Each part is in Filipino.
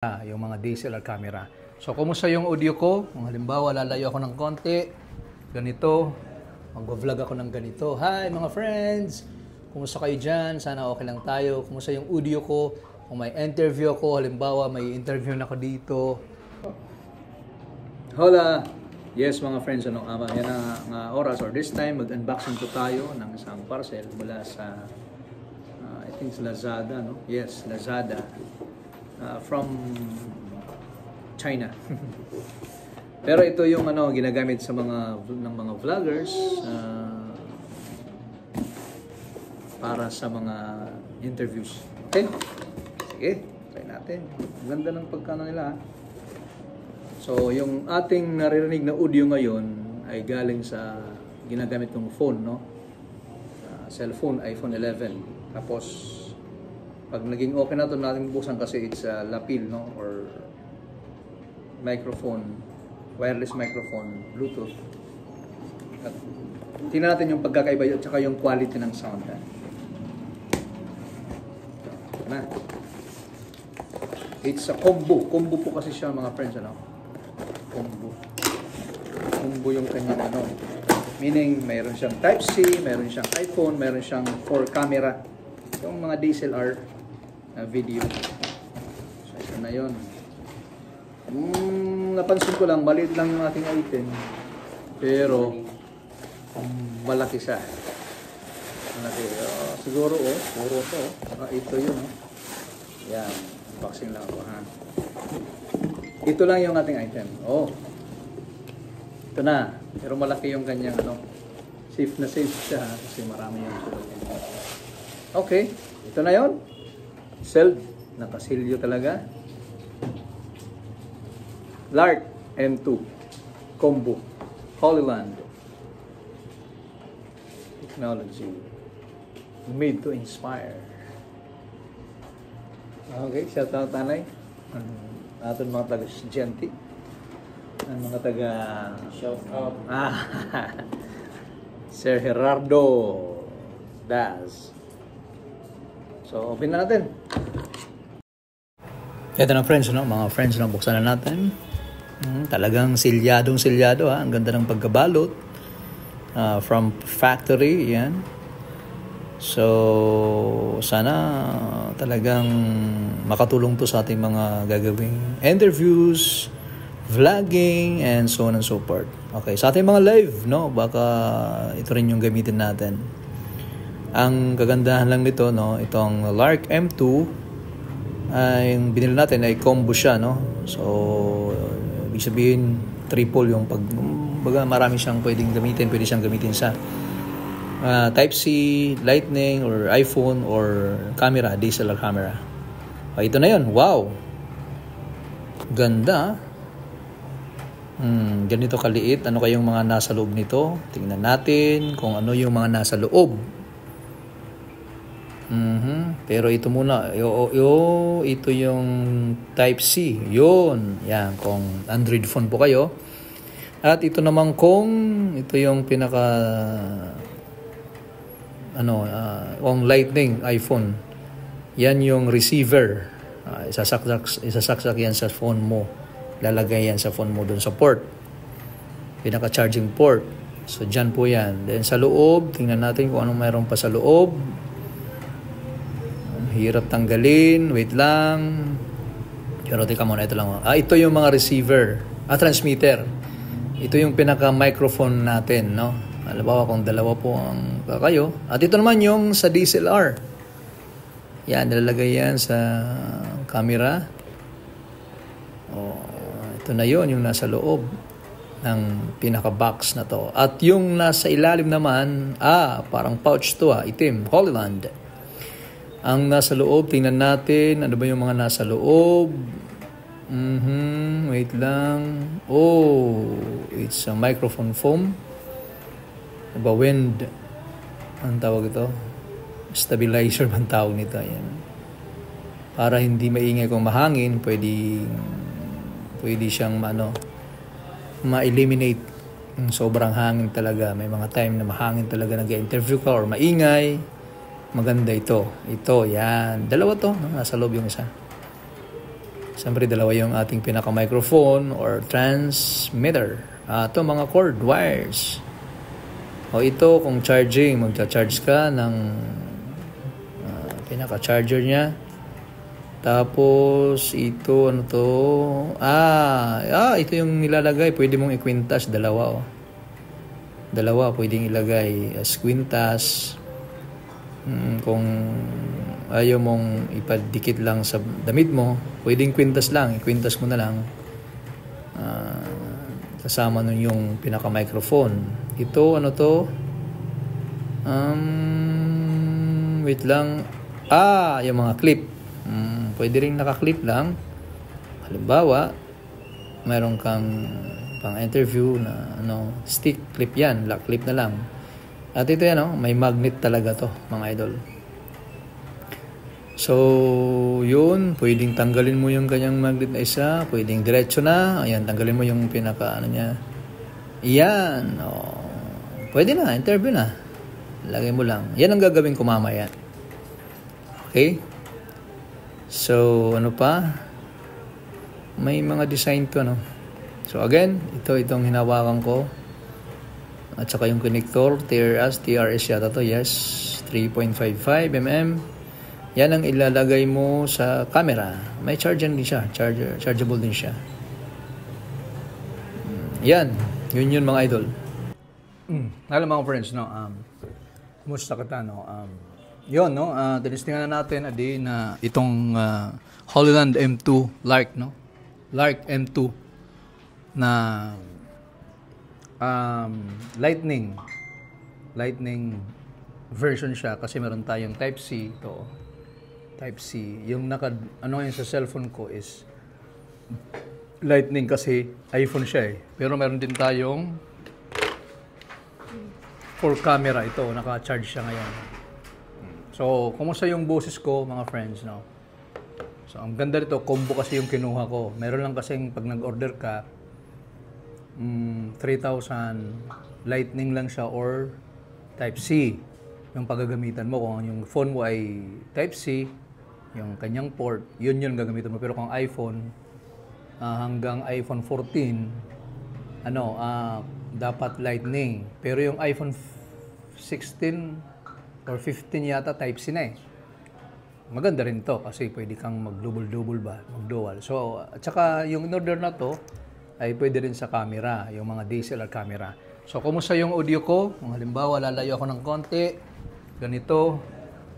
Yung mga DSLR camera. So, kumusta yung audio ko? Kung halimbawa, lalayo ako ng konti, ganito, mag-vlog ako ng ganito. Hi mga friends! Kumusta kayo dyan? Sana okay lang tayo. Kumusta yung audio ko? Kung may interview ako, halimbawa, may interview na ako dito. Hola! Yes mga friends, yan ang oras or this time, mag-unboxing po tayo ng isang parcel mula sa, I think sa Lazada, no? Yes, Lazada. From China. Pero ito yung ginagamit sa mga vloggers para sa mga interviews. Okay? Sige, try natin. Ganda ng pagkano nila. So, yung ating naririnig na audio ngayon ay galing sa ginagamit kong phone, no? Cellphone, iPhone 11. Tapos pag naging okay na ito, natin buksan kasi it's lapel, no? Or microphone, wireless microphone, Bluetooth. At tingnan natin yung pagkakaiba at saka yung quality ng sound. Na. It's a combo. Combo po kasi siya mga friends, ano? Combo. Combo yung kanyang Meaning, mayroon siyang Type-C, mayroon siyang iPhone, mayroon siyang 4 camera. Yung mga DSLR video. So, ito na yun. Napansin ko lang, maliit lang yung ating item. Pero, malaki siya. Malaki. Siguro, puro to. Ito yun. Yan. Unboxing lang ako, ha. Ito lang yung ating item. Ito na. Pero malaki yung kanyang, safe na safe siya, ha? Kasi marami yung sulat. Okay. Ito na yun. Sealed, nakasilyo talaga. Lark M2 Combo Holyland Technology made to inspire. Okay, shout out tanay. Aton mga taga Genti. Ang mga taga shout out. Sir Gerardo Das. So, open na natin. Ito na friends, mga friends, buksan na natin. Talagang silyado, ha. Ang ganda ng pagkabalot. From factory, yan. So, sana talagang makatulong to sa ating mga gagawing interviews, vlogging, and so on and so forth. Okay, sa ating mga live, baka ito rin yung gamitin natin. Ang kagandahan lang nito, itong Lark M2 ay yung binili natin ay combo siya, So, ibig sabihin triple yung marami siyang pwedeng gamitin, pwede siyang gamitin sa Type-C, Lightning or iPhone or camera, DSLR camera. Ito na 'yon. Wow. Ganda. Ganito kaliit. Ano kayong mga nasa loob nito? Tingnan natin kung ano yung mga nasa loob. Pero ito muna, ito yung Type-C. Yun. Yan, kung Android phone po kayo. At ito naman kung ito yung pinaka kung Lightning iPhone. Yan yung receiver. Isasaksak yan sa phone mo. Lalagay yan sa phone mo doon sa port. Pinaka charging port. So dyan po yan. Then sa loob, tingnan natin kung anong mayroon pa sa loob. Hirap tanggalin. Wait lang. Pero teka muna, ito lang. Ito yung mga receiver. Transmitter. Ito yung pinaka-microphone natin, Halimbawa kung dalawa po ang kayo. At ito naman yung sa DSLR. Yan, nilalagay yan sa camera. Ito na yon yung nasa loob ng pinaka-box na to. At yung nasa ilalim naman, parang pouch to, itim, Holyland. Ang nasa loob, tingnan natin. Ano ba yung mga nasa loob? Wait lang. It's a microphone foam. Wind. Ang tawag ito? Stabilizer ang tawag nito. Ayan. Para hindi maingay kung mahangin, pwede siyang ma-eliminate yung sobrang hangin talaga. May mga time na mahangin talaga nag-interview ka or maingay. Maganda ito. Ito, yan. Dalawa to. Nasa loob yung isa. Siyempre, dalawa yung ating pinaka-microphone or transmitter. Ito, mga cord wires. O ito, kung charging, magcha-charge ka ng pinaka-charger niya. Tapos, ito, ano to? Ito yung nilalagay. Pwede mong ikwintas, dalawa, oh. Dalawa, pwedeng ilagay as kwintas. Kung ayaw mong ipadikit lang sa damit mo, pwedeng kwintas lang. Ikwintas mo na lang. Kasama nun yung pinaka-microphone. Ito, ano to? Wait lang. Yung mga clip. Pwede rin naka-clip lang. Halimbawa, mayroon kang pang-interview na stick clip yan. Lock clip na lang. At ito yan, may magnet talaga to, mga idol. So, yun. Pwedeng tanggalin mo yung kanyang magnet na isa. Pwedeng diretso na. Ayan, tanggalin mo yung pinaka, niya. Iyan. Pwede na, interview na. Lagay mo lang. Yan ang gagawin ko mamaya. Okay? So, ano pa? May mga design to, So, again, itong hinawakan ko. At saka yung connector, TRS yata to, yes. 3.55 mm. Yan ang ilalagay mo sa camera. May charger din siya. Chargeable din siya. Yan. Yun mga idol. Alam mga friends, kumusta ka ta, yun, tinistingan na natin na itong Hollyland M2 Lark, Lark M2 na lightning version siya kasi meron tayong type C yung yun sa cellphone ko is lightning kasi iPhone siya pero meron din tayong for camera ito, naka-charge siya ngayon. So kumusta yung boses ko mga friends, so ang ganda nito, combo kasi yung kinuha ko. Meron lang kasing pag nag-order ka 3,000 lightning lang siya or type C yung paggagamitan mo. Kung yung phone mo ay type C, yung kanyang port, yun gagamitan mo. Pero kung iPhone, hanggang iPhone 14, dapat lightning. Pero yung iPhone 16 or 15 yata type C na Maganda rin to kasi pwede kang mag-double ba, mag-dual. So, at saka yung in-order na to, ay pwede rin sa camera, yung mga DSLR camera. So, kumusta yung audio ko? Kung halimbawa, lalayo ako ng konti, ganito,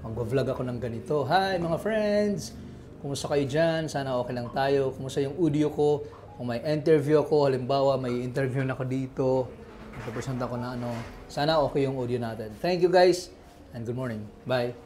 mag-vlog ako ng ganito. Hi mga friends! Kumusta kayo dyan? Sana okay lang tayo. Kumusta yung audio ko? Kung may interview ako, halimbawa, may interview na ako dito, nagpapresent ako na sana okay yung audio natin. Thank you guys, and good morning. Bye!